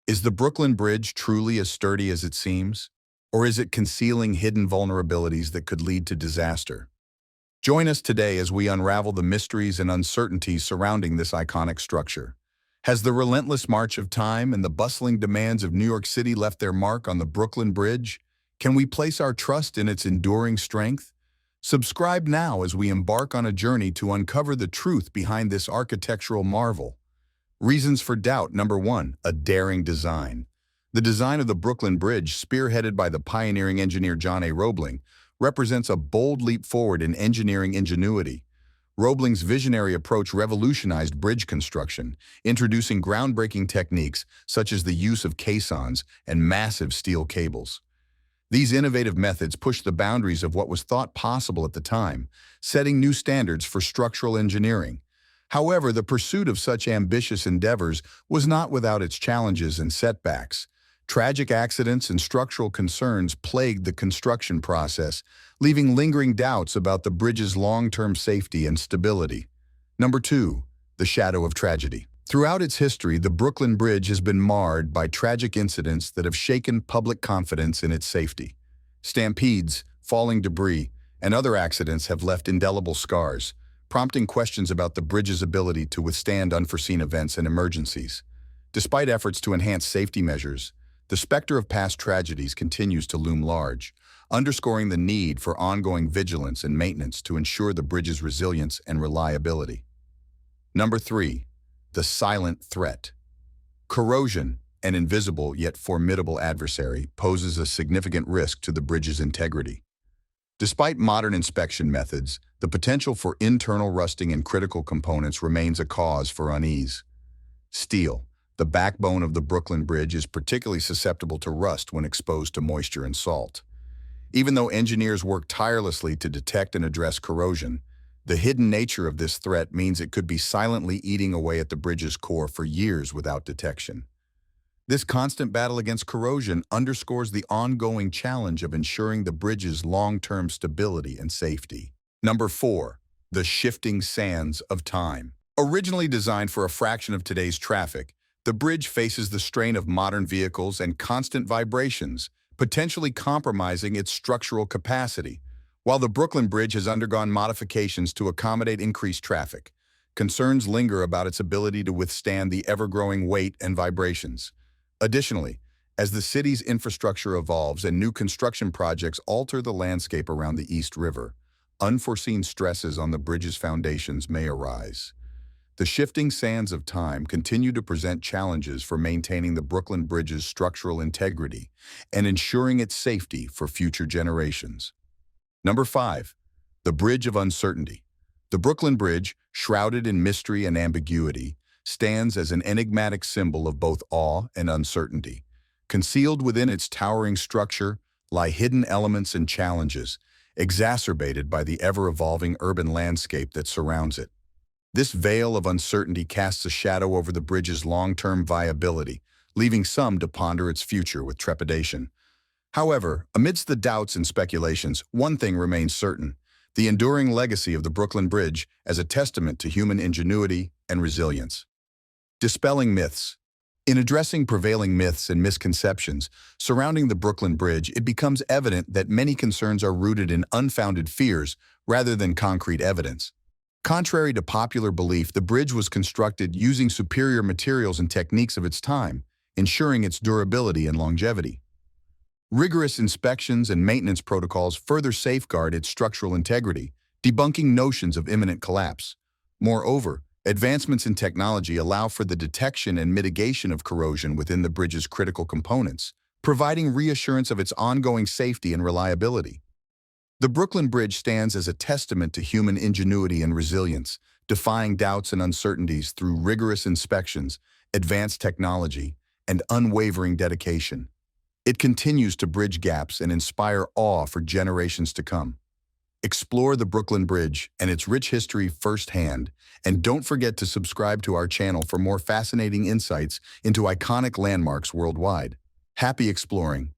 Is the Brooklyn Bridge truly as sturdy as it seems? Or is it concealing hidden vulnerabilities that could lead to disaster? Join us today as we unravel the mysteries and uncertainties surrounding this iconic structure. Has the relentless march of time and the bustling demands of New York City left their mark on the Brooklyn Bridge? Can we place our trust in its enduring strength? Subscribe now as we embark on a journey to uncover the truth behind this architectural marvel. Reasons for doubt. Number one, a daring design. The design of the Brooklyn Bridge, spearheaded by the pioneering engineer John A. Roebling, represents a bold leap forward in engineering ingenuity. Roebling's visionary approach revolutionized bridge construction, introducing groundbreaking techniques such as the use of caissons and massive steel cables. These innovative methods pushed the boundaries of what was thought possible at the time, setting new standards for structural engineering. However, the pursuit of such ambitious endeavors was not without its challenges and setbacks. Tragic accidents and structural concerns plagued the construction process, leaving lingering doubts about the bridge's long-term safety and stability. Number two, the shadow of tragedy. Throughout its history, the Brooklyn Bridge has been marred by tragic incidents that have shaken public confidence in its safety. Stampedes, falling debris, and other accidents have left indelible scars, prompting questions about the bridge's ability to withstand unforeseen events and emergencies. Despite efforts to enhance safety measures, the specter of past tragedies continues to loom large, underscoring the need for ongoing vigilance and maintenance to ensure the bridge's resilience and reliability. Number three, the silent threat. Corrosion, an invisible yet formidable adversary, poses a significant risk to the bridge's integrity. Despite modern inspection methods, the potential for internal rusting in critical components remains a cause for unease. Steel, the backbone of the Brooklyn Bridge, is particularly susceptible to rust when exposed to moisture and salt. Even though engineers work tirelessly to detect and address corrosion, the hidden nature of this threat means it could be silently eating away at the bridge's core for years without detection. This constant battle against corrosion underscores the ongoing challenge of ensuring the bridge's long-term stability and safety. Number four, the shifting sands of time. Originally designed for a fraction of today's traffic, the bridge faces the strain of modern vehicles and constant vibrations, potentially compromising its structural capacity. While the Brooklyn Bridge has undergone modifications to accommodate increased traffic, concerns linger about its ability to withstand the ever-growing weight and vibrations. Additionally, as the city's infrastructure evolves and new construction projects alter the landscape around the East River, unforeseen stresses on the bridge's foundations may arise. The shifting sands of time continue to present challenges for maintaining the Brooklyn Bridge's structural integrity and ensuring its safety for future generations. Number five, the Bridge of Uncertainty. The Brooklyn Bridge, shrouded in mystery and ambiguity, stands as an enigmatic symbol of both awe and uncertainty. Concealed within its towering structure lie hidden elements and challenges, exacerbated by the ever-evolving urban landscape that surrounds it. This veil of uncertainty casts a shadow over the bridge's long-term viability, leaving some to ponder its future with trepidation. However, amidst the doubts and speculations, one thing remains certain: the enduring legacy of the Brooklyn Bridge as a testament to human ingenuity and resilience. Dispelling myths. In addressing prevailing myths and misconceptions surrounding the Brooklyn Bridge, it becomes evident that many concerns are rooted in unfounded fears rather than concrete evidence. Contrary to popular belief, the bridge was constructed using superior materials and techniques of its time, ensuring its durability and longevity. Rigorous inspections and maintenance protocols further safeguard its structural integrity, debunking notions of imminent collapse. Moreover, advancements in technology allow for the detection and mitigation of corrosion within the bridge's critical components, providing reassurance of its ongoing safety and reliability. The Brooklyn Bridge stands as a testament to human ingenuity and resilience, defying doubts and uncertainties through rigorous inspections, advanced technology, and unwavering dedication. It continues to bridge gaps and inspire awe for generations to come. Explore the Brooklyn Bridge and its rich history firsthand, and don't forget to subscribe to our channel for more fascinating insights into iconic landmarks worldwide. Happy exploring!